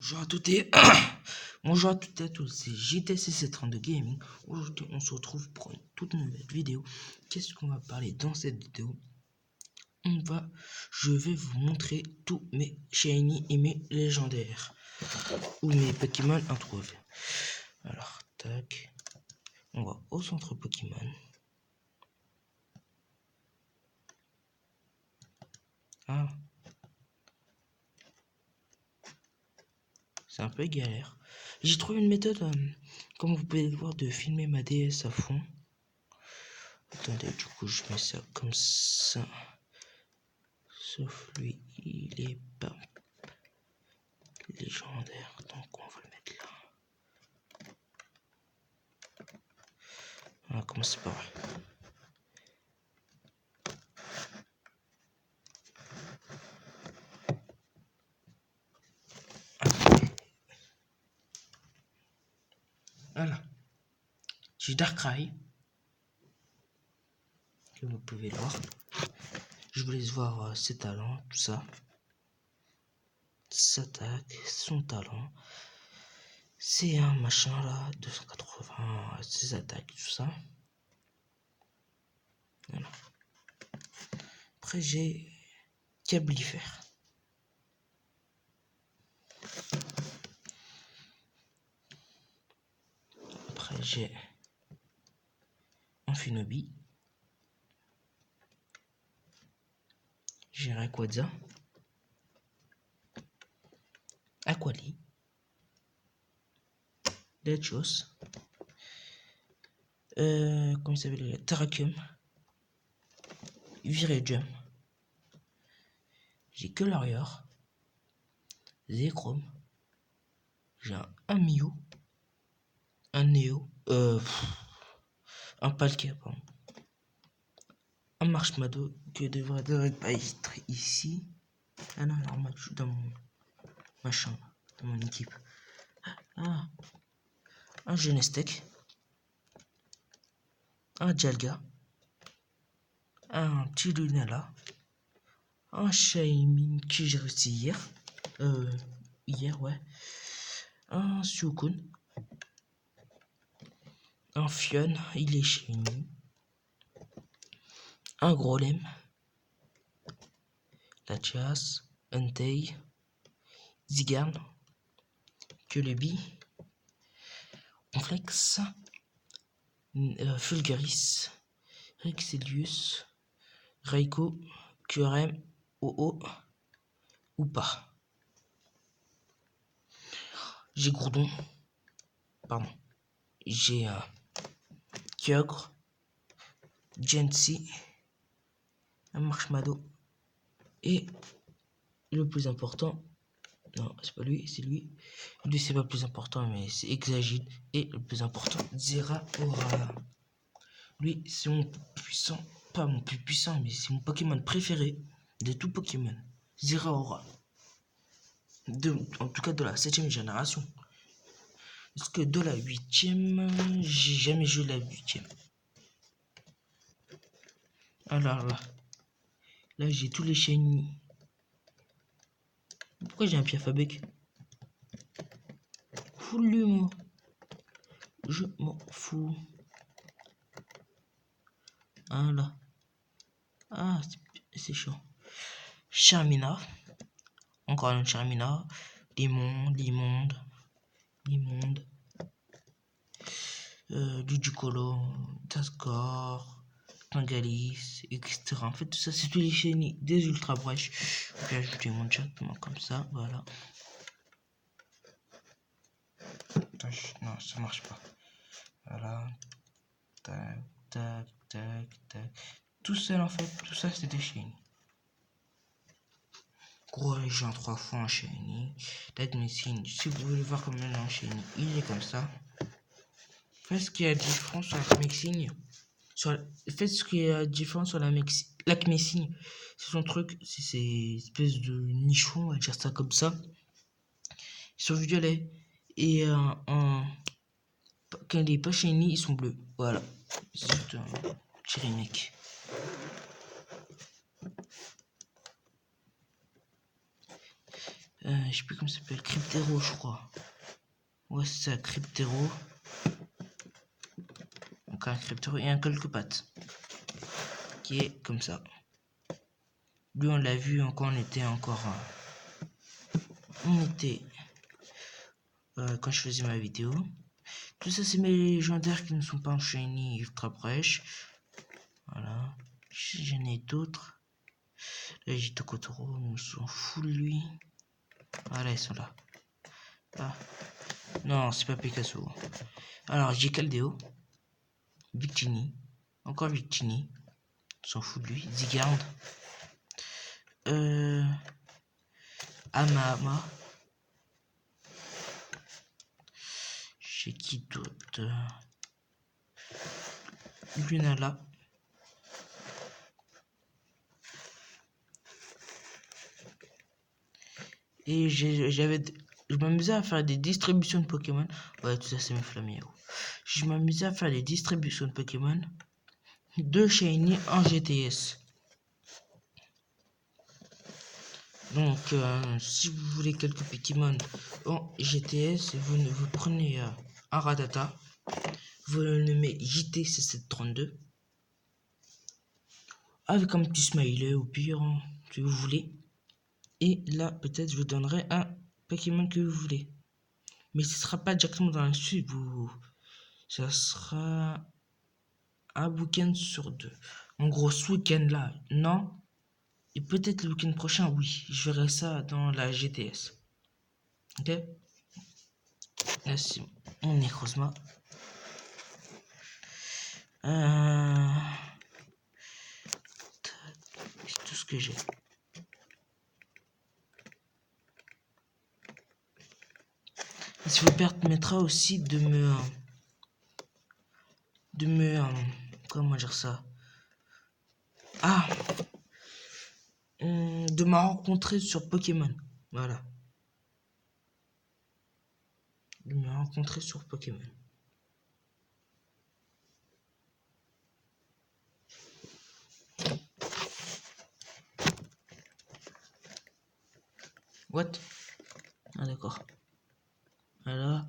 Bonjour à toutes et bonjour à toutes et à tous, c'est JTCC32 Gaming. Aujourd'hui, on se retrouve pour une toute nouvelle vidéo. Qu'est-ce qu'on va parler dans cette vidéo? Je vais vous montrer tous mes shiny et mes légendaires ou mes Pokémon introuvés. Alors, tac, on va au centre Pokémon. Ah, c'est un peu galère. J'ai trouvé une méthode, comme vous pouvez le voir, de filmer ma DS à fond. Attendez, du coup, je mets ça comme ça. Sauf lui, il est pas légendaire, donc on va le mettre là. On va commencer par là. Voilà. J'ai Darkrai, comme vous pouvez le voir. Je vous laisse voir ses talents, tout ça. Sa attaque, son talent. C'est un machin là, 280, ses attaques, tout ça. Voilà. Après j'ai Cablifère. Après j'ai Amphinobi. J'ai Rayquaza. Aquali. Lechos. Comment il s'appelle? Terrakium. Viridium. J'ai que l'Arior. Zekrom. J'ai un Mew. Un Neo. Un Palkia, pardon. Un Marshmallow que devrait pas être ici. Ah non, normal, je suis dans mon machin, dans mon équipe. Ah, un Genestek. Un Jalga. Un petit Lunala. Un Shaymin que j'ai reçu hier. Hier, ouais. Un Suicune. Un Fion, il est shiny. Un Grolem. Latias. Entei. Zygarde. Celebi. Complex. Fulgaris. Rexelius. Raikou. QRM. OO. Ou pas. J'ai Gourdon. Pardon. J'ai Kyogre. Gensi. Un Marshmallow. Et le plus important. Non, c'est pas lui, c'est lui. Lui, c'est pas le plus important, mais c'est Exagile. Et le plus important, Zeraora. Lui, c'est mon puissant. Pas mon plus puissant, mais c'est mon Pokémon préféré de tout Pokémon. Zeraora. En tout cas, de la 7ème génération. Parce que de la 8ème, j'ai jamais joué la 8ème. Alors là j'ai tous les shiny. Pourquoi j'ai un Piafabec? Fous-le moi. Je m'en fous. Voilà. Ah, c'est chaud. Charmina. Encore une Charmina. Limonde. Ludicolo. Tascor. Tangalis, etc. En fait, tout ça, c'est tous les shiny des ultra brèches. Je vais ajouter mon chat, comme ça, voilà. Non, ça marche pas. Voilà. Tac, tac, tac, tac. Tout seul, en fait, tout ça, c'est des shiny. Gros région 3 fois un shiny. L'admessine, si vous voulez voir comment il est un shiny, il est comme ça. Faites ce qu'il y a de différent sur la Mexine. Faites ce qu'il y a de différent sur la Mexine. C'est son truc, c'est ces espèces de nichons, on va dire ça comme ça. Ils sont violets. Et quand il est pas shiny, ils sont bleus. Voilà. C'est un petit remake. Je sais plus comment ça s'appelle. Cryptero, je crois. Ouais, c'est ça, Cryptero. Donc un Cryptero et un Colquepatte. Qui est comme ça. Lui, on l'a vu quand on était encore... quand je faisais ma vidéo. Tout ça, c'est mes légendaires qui ne sont pas en shiny ultra brèche. Voilà. J'en ai d'autres. Là, j'ai Tokotoro, on s'en fout de lui. Voilà, ils sont là. Ah. Non, c'est pas Picasso. Alors, j'ai Caldeo. Victini. Encore Victini. On s'en fout de lui. Zygarde. Amama. J'ai qui d'autre? Lunala. Et je m'amusais à faire des distributions de Pokémon. Ouais, tout ça, c'est mes flamméos. Je m'amusais à faire des distributions de Pokémon. De Shiny en GTS. Donc, si vous voulez quelques Pokémon en GTS, vous prenez un Rattata. Vous le nommez JTC732. Avec un petit smiley au pire, hein, si vous voulez. Et là, peut-être, je vous donnerai un Pokémon que vous voulez. Mais ce sera pas directement dans la suite. Ça sera un week-end sur 2. En gros, ce week-end-là, non. Et peut-être le week-end prochain, oui. Je verrai ça dans la GTS. Ok? Merci. On est Cosma. C'est tout ce que j'ai. Et ça vous permettra aussi de me comment dire ça? Ah, de me rencontrer sur Pokémon. Voilà. De me rencontrer sur Pokémon. What? Ah d'accord. Alors,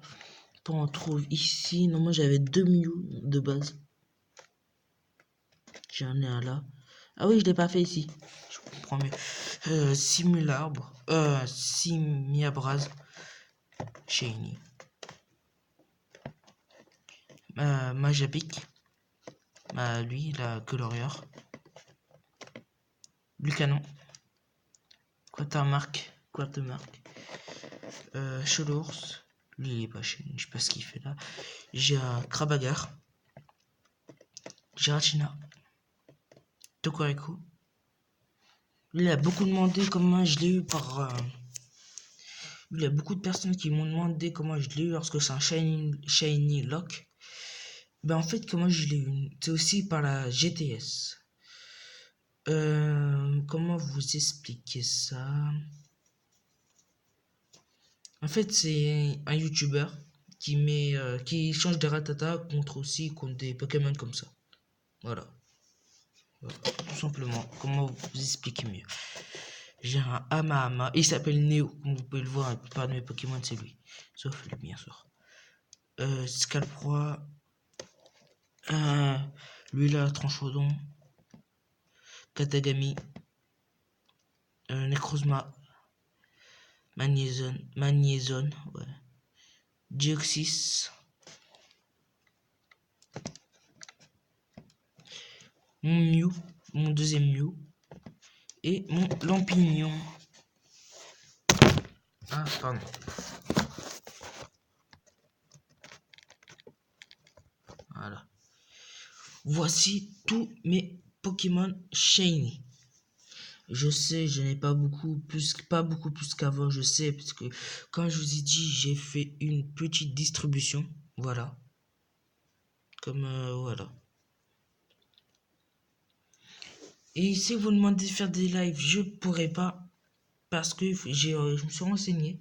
on trouve ici. Non, moi j'avais 2 Mew de base. J'en ai un là. Ah oui, je l'ai pas fait ici. Je comprends mieux. Simularbre. Simiabraz. Shiny. Majapic. Lui, la colorieur. Lucanon. Quatermark. Chelours. Lui, il est pas chez je sais pas ce qu'il fait là. J'ai un Krabagar. Giratina. Tokoriku. Lui, il a beaucoup demandé comment je l'ai eu par... il y a beaucoup de personnes qui m'ont demandé comment je l'ai eu lorsque c'est un shiny lock. Ben en fait, comment je l'ai eu? C'est aussi par la GTS. Comment vous expliquer ça? En fait, c'est un YouTuber qui change des Rattata contre des Pokémon comme ça. Voilà. Tout simplement. Comment vous expliquer mieux? J'ai un Ama. Il s'appelle Neo. Comme vous pouvez le voir, la plupart de mes Pokémon, c'est lui. Sauf lui, bien sûr. Scalproie. Lui là, Tranchodon. Katagami. Necrozma. Magnézone. Ouais. Deoxys. Mon Mew. Mon deuxième Mew. Et mon Lampignon. Ah, pardon. Voilà. Voici tous mes Pokémon Shiny. Je sais, je n'ai pas beaucoup plus qu'avant, je sais, parce que quand je vous ai dit, j'ai fait une petite distribution. Voilà. Comme, voilà. Et si vous demandez de faire des lives, je pourrais pas, parce que je me suis renseigné.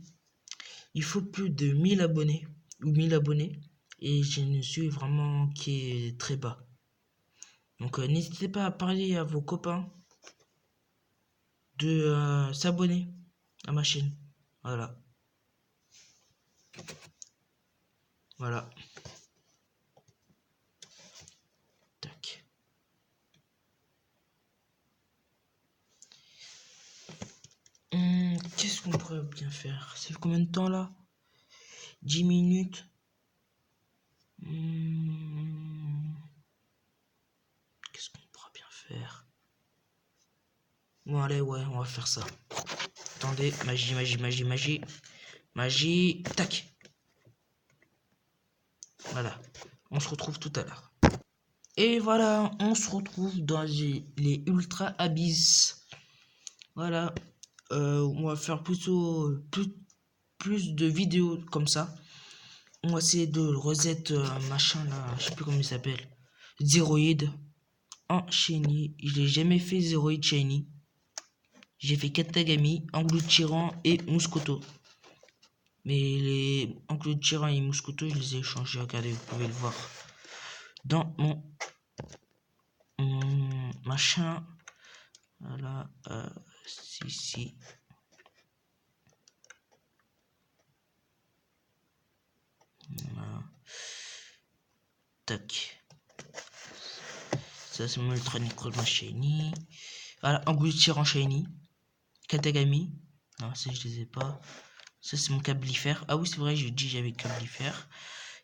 Il faut plus de 1000 abonnés, ou 1000 abonnés, et je ne suis vraiment qui est très bas. Donc n'hésitez pas à parler à vos copains de s'abonner à ma chaîne. Voilà. Voilà. Tac. Qu'est-ce qu'on pourrait bien faire? C'est combien de temps là? 10 minutes. Qu'est-ce qu'on pourra bien faire? Bon allez, ouais, on va faire ça. Attendez, magie, magie, magie, magie. Magie. Tac. Voilà. On se retrouve tout à l'heure. Et voilà, on se retrouve dans les Ultra Abyss. Voilà. On va faire plutôt plus de vidéos comme ça. On va essayer de reset machin là, je sais plus comment il s'appelle. Zéroïde en shiny. Je l'ai jamais fait Zéroïde shiny. J'ai fait Katagami, Engloutirant et Mouscoto. Mais les Engloutirant et Mouscoto, je les ai échangés. Regardez, vous pouvez le voir dans mon machin. Voilà, si. Voilà. Tac. Ça, c'est mon Ultra Necrozma shiny. Voilà, Engloutirant shiny. Katagami. Non, ça, je les ai pas. Ça, c'est mon Cablifère. Ah oui, c'est vrai, j'ai dit j'avais Cablifère.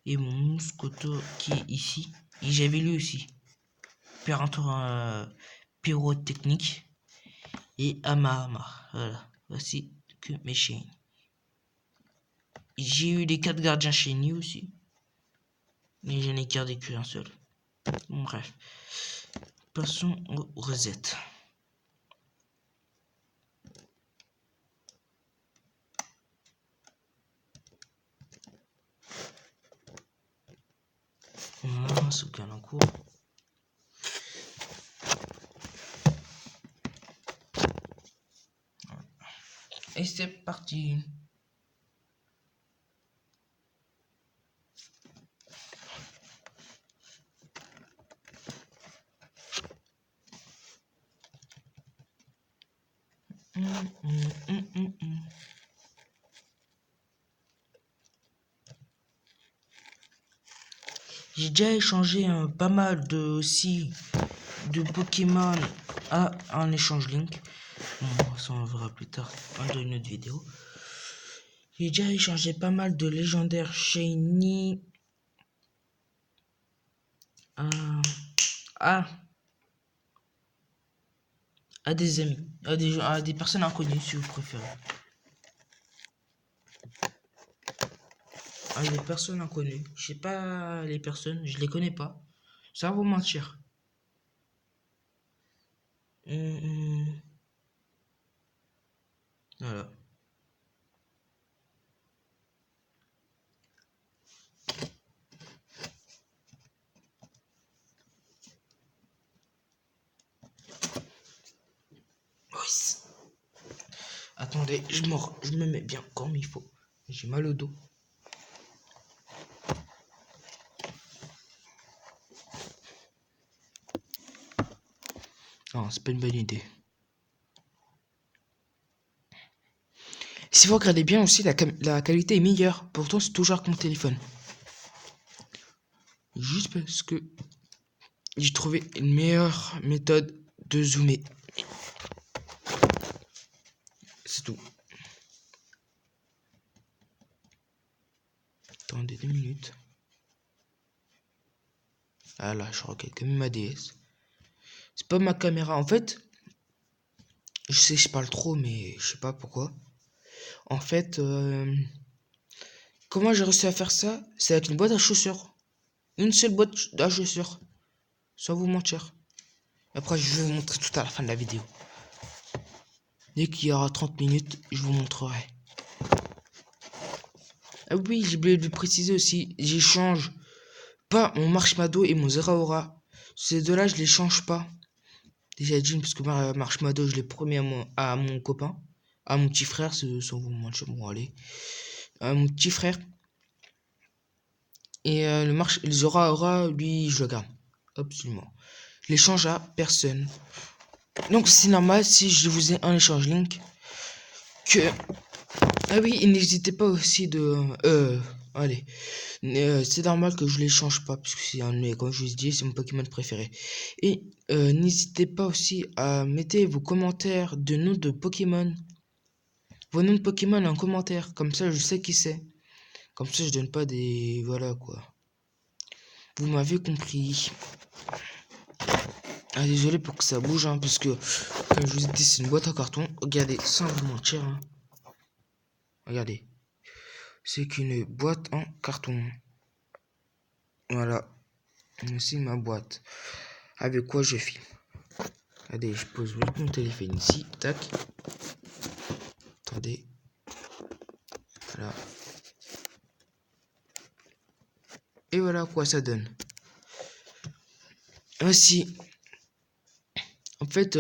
Et mon Mouscoto qui est ici. Et j'avais lui aussi. Pyrotechnique. Et Amahama. Voilà. Voici que mes chaînes. J'ai eu les 4 gardiens shiny aussi. Mais j'en ai gardé qu'un seul. Bon, bref. Passons au reset. Voilà, sauvegarde en cours. Et c'est parti. J'ai déjà échangé pas mal de Pokémon à un échange link. Bon, ça on verra plus tard dans une autre vidéo. J'ai déjà échangé pas mal de légendaires shiny à des amis, à des personnes inconnues si vous préférez. À des personnes inconnues. Je sais pas les personnes, je les connais pas. Ça va vous mentir. Voilà. Oui. Attendez, je me mets bien comme il faut. J'ai mal au dos. Non, c'est pas une bonne idée. Si vous regardez bien aussi, la qualité est meilleure. Pourtant, c'est toujours avec mon téléphone. Juste parce que j'ai trouvé une meilleure méthode de zoomer. C'est tout. Attendez 2 minutes. Ah là, je regarde quand même ma DS. C'est pas ma caméra. En fait, je sais que je parle trop, mais je sais pas pourquoi. En fait, comment j'ai réussi à faire ça? C'est avec une boîte à chaussures. Une seule boîte à chaussures. Sans vous mentir. Après, je vais vous montrer tout à la fin de la vidéo. Dès qu'il y aura 30 minutes, je vous montrerai. Ah oui, j'ai oublié de le préciser aussi. J'échange pas mon Marshmallow et mon Zeraora. Ces deux-là, je les change pas. Déjà d'une, parce que Marshmallow, je l'ai promis à mon copain. À mon petit frère, sans vous mentir. Bon, allez. À mon petit frère. Et le Zeraora, lui, je le garde. Absolument. Je les change à personne. Donc c'est normal si je vous ai un échange link que Ah oui, et n'hésitez pas aussi de... allez. C'est normal que je les change pas, parce que c'est un de mes, comme je vous ai dit, c'est mon Pokémon préféré. Et n'hésitez pas aussi à mettre vos commentaires de noms de Pokémon. Vos noms de Pokémon en commentaire, comme ça je sais qui c'est. Comme ça je donne pas des... Voilà quoi. Vous m'avez compris. Ah désolé pour que ça bouge, hein, parce que, comme je vous ai dit, c'est une boîte en carton. Regardez, sans vous mentir, hein. Regardez. C'est qu'une boîte en carton. Voilà. C'est ma boîte. Avec quoi je filme. Allez, je pose mon téléphone ici. Tac. Attendez. Voilà. Et voilà quoi ça donne. Ainsi. En fait,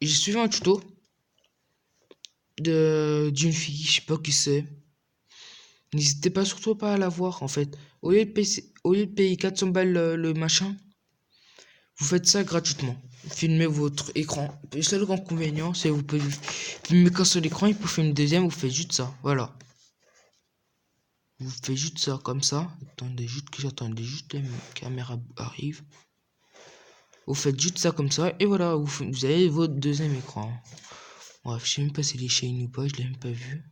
j'ai suivi un tuto d'une fille, je sais pas qui c'est. N'hésitez pas surtout pas à la voir en fait. Au lieu de payer 400 balles le machin, vous faites ça gratuitement. Filmez votre écran. Le seul inconvénient, c'est que vous pouvez filmer qu'un seul écran, il peut filmer une deuxième, vous faites juste ça. Voilà. Vous faites juste ça comme ça. Attendez juste que la caméra arrive. Vous faites juste ça comme ça et voilà, vous avez votre deuxième écran. Bref, je sais même pas s'il est shiny ou pas, je l'ai même pas vu.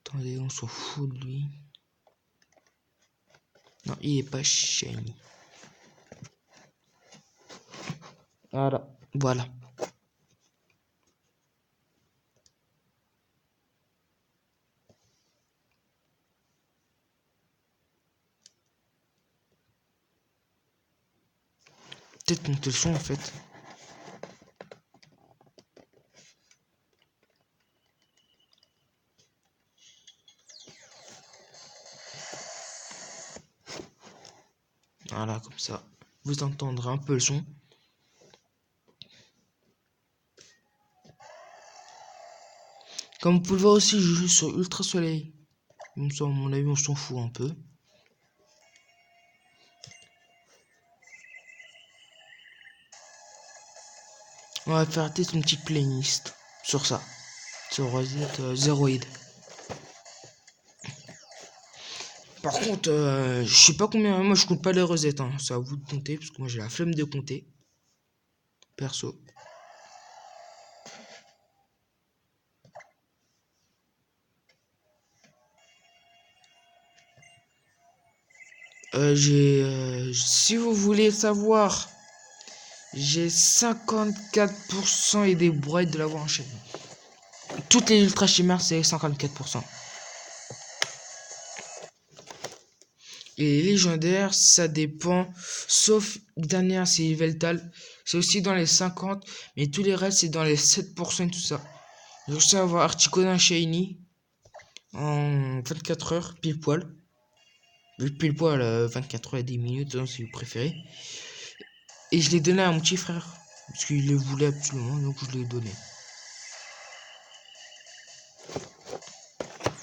Attendez, on s'en fout de lui. Non, il est pas shiny. Voilà. Voilà. Peut-être monter le son en fait. Voilà, comme ça. Vous entendrez un peu le son. Comme vous pouvez le voir aussi, je joue sur Ultra Soleil. Comme ça, à mon avis, on s'en fout un peu. On va faire peut-être une petite playlist sur ça. Sur Rosette Zeroid. Par contre, je sais pas combien. Moi, je compte pas les rosettes. Hein. C'est à vous de compter. Parce que moi, j'ai la flemme de compter. Perso. Si vous voulez savoir, j'ai 54% et des brouettes de l'avoir enchaîné. Toutes les ultra chimères, c'est 54%. Et les légendaires, ça dépend. Sauf dernière, c'est Yveltal. C'est aussi dans les 50. Mais tous les restes, c'est dans les 7% et tout ça. Je sais avoir Articuno Shiny en 24 heures, pile poil. Pile poil, 24 heures et 10 minutes, hein, si vous préférez. Et je l'ai donné à mon petit frère. Parce qu'il le voulait absolument, donc je l'ai donné.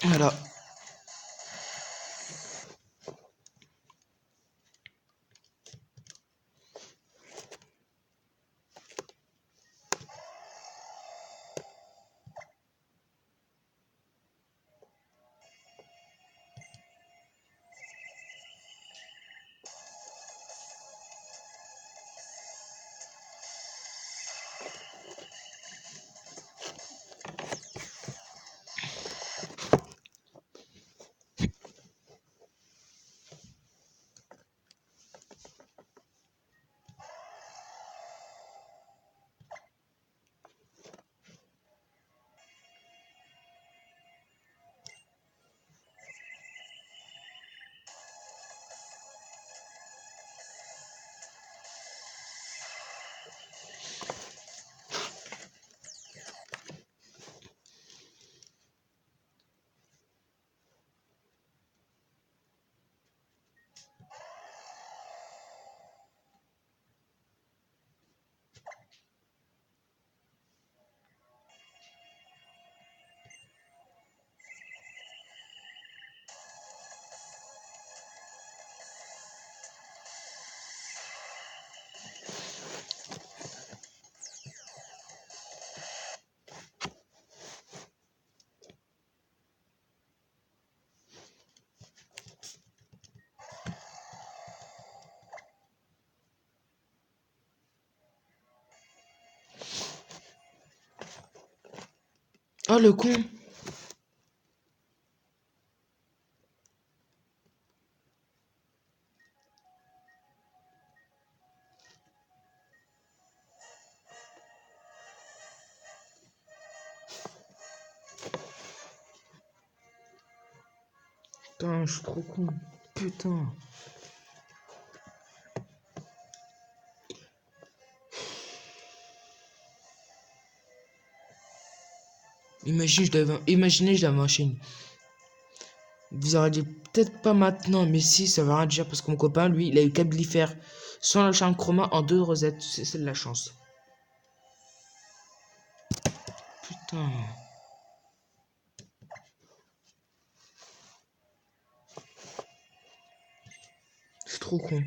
Voilà. Oh le con. Putain, je suis trop con. Putain. Imaginez, je l'avais enchaîné. Vous aurez dit peut-être pas maintenant, mais si, ça va rien dire parce que mon copain, lui, il a eu Cablifère sans le charme chroma en 2 rosettes. C'est de la chance. Putain. Je suis trop con.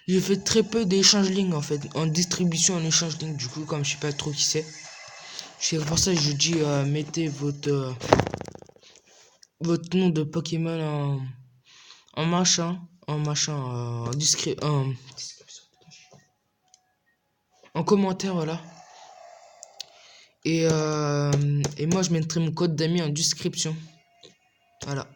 J'ai fait très peu d'échanges lignes en fait, en distribution en échange ligne. Du coup, comme je sais pas trop qui c'est, c'est pour ça que je dis mettez votre nom de Pokémon en commentaire, voilà. Et moi, je mettrai mon code d'ami en description. Voilà.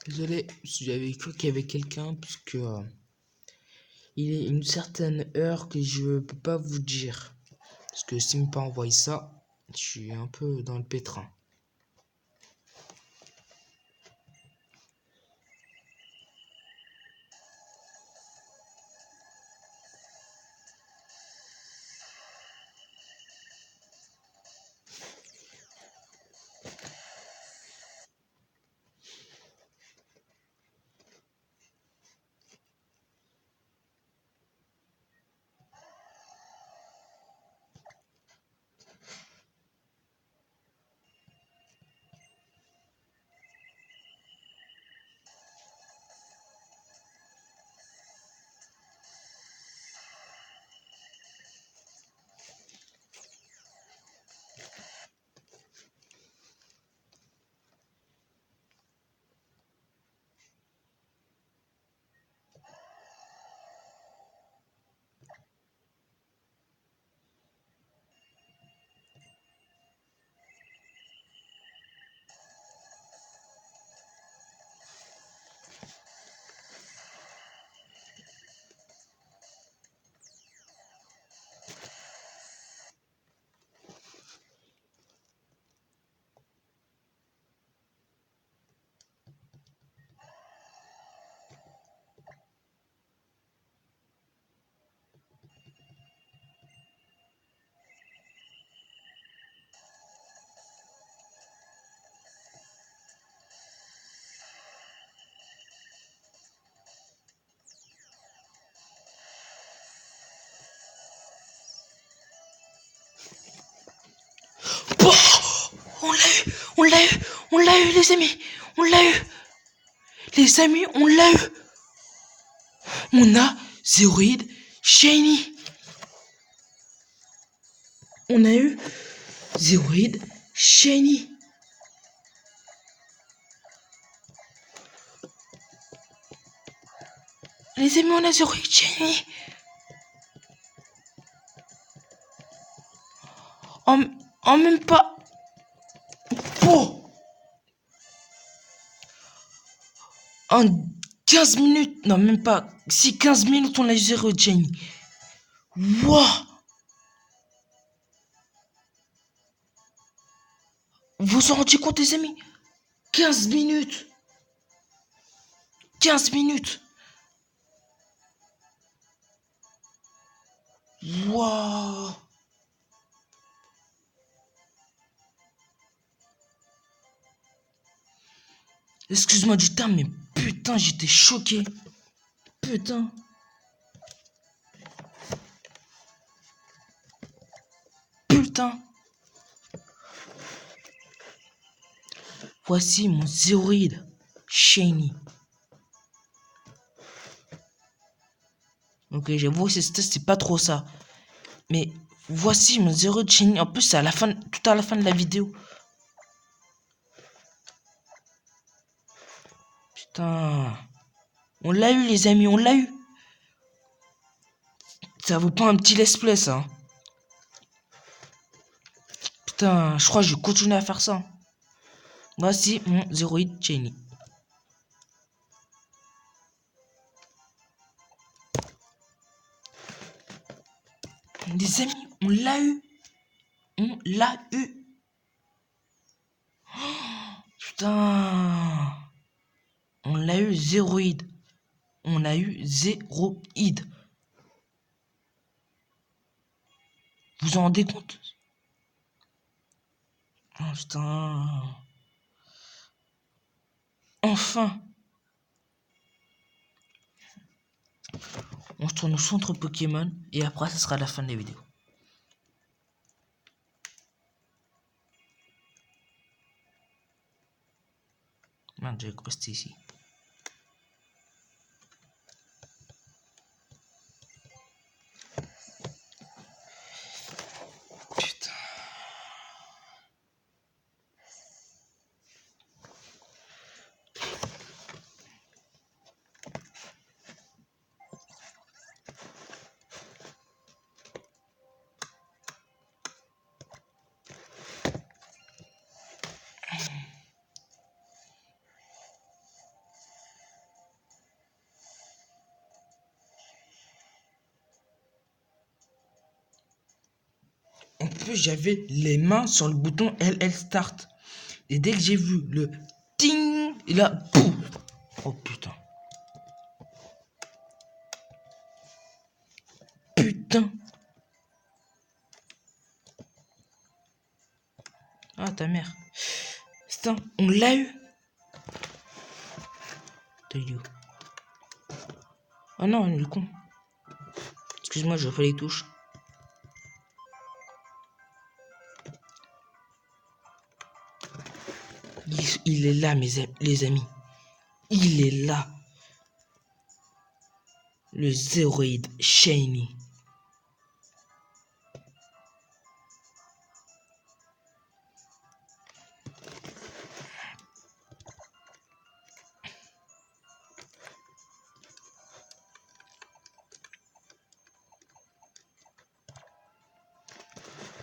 Désolé si j'avais cru qu'il y avait quelqu'un, parce que il est une certaine heure que je peux pas vous dire. Parce que s'il me pas envoyé ça, je suis un peu dans le pétrin. On l'a eu, les amis. On l'a eu. Les amis, on l'a eu. On a Zéroïde Shiny. On a eu Zéroïde Shiny. Les amis, on a Zéroïde Shiny. En même pas. Oh. En 15 minutes. Non, même pas. Si 15 minutes, on a eu Zéroïde Shiny. Wouah. Vous vous en rendez compte, les amis? 15 minutes. 15 minutes. Wouah. Excuse-moi du terme, mais putain, j'étais choqué. Putain. Putain. Voici mon Zéroïde Shiny. Ok, j'avoue, c'est pas trop ça. Mais voici mon Zéroïde Shiny. En plus, c'est à la fin, tout à la fin de la vidéo. Putain. On l'a eu, les amis, on l'a eu. Ça vaut pas un petit let's play, ça. Putain, je crois que je vais continuer à faire ça. Voici mon Zéroïde Shiny. Les amis, on l'a eu. On l'a eu. Oh, putain. On l'a eu, Zéroïde. On a eu Zéroïde. Vous en rendez compte? Oh putain. Enfin. On se tourne au centre Pokémon. Et après, ça sera la fin de la vidéo. Merde, j'avais posté ici. Putain. En plus, j'avais les mains sur le bouton LL Start. Et dès que j'ai vu le ting, et là, pouf. Oh putain. Putain. Ah, ta mère. Putain, on l'a eu. T'as eu. Oh non, le con. Excuse-moi, je refais les touches. Il est là, les amis. Il est là. Le Zéroïde Shiny.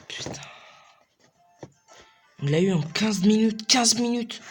Putain. On l'a eu en 15 minutes. 15 minutes.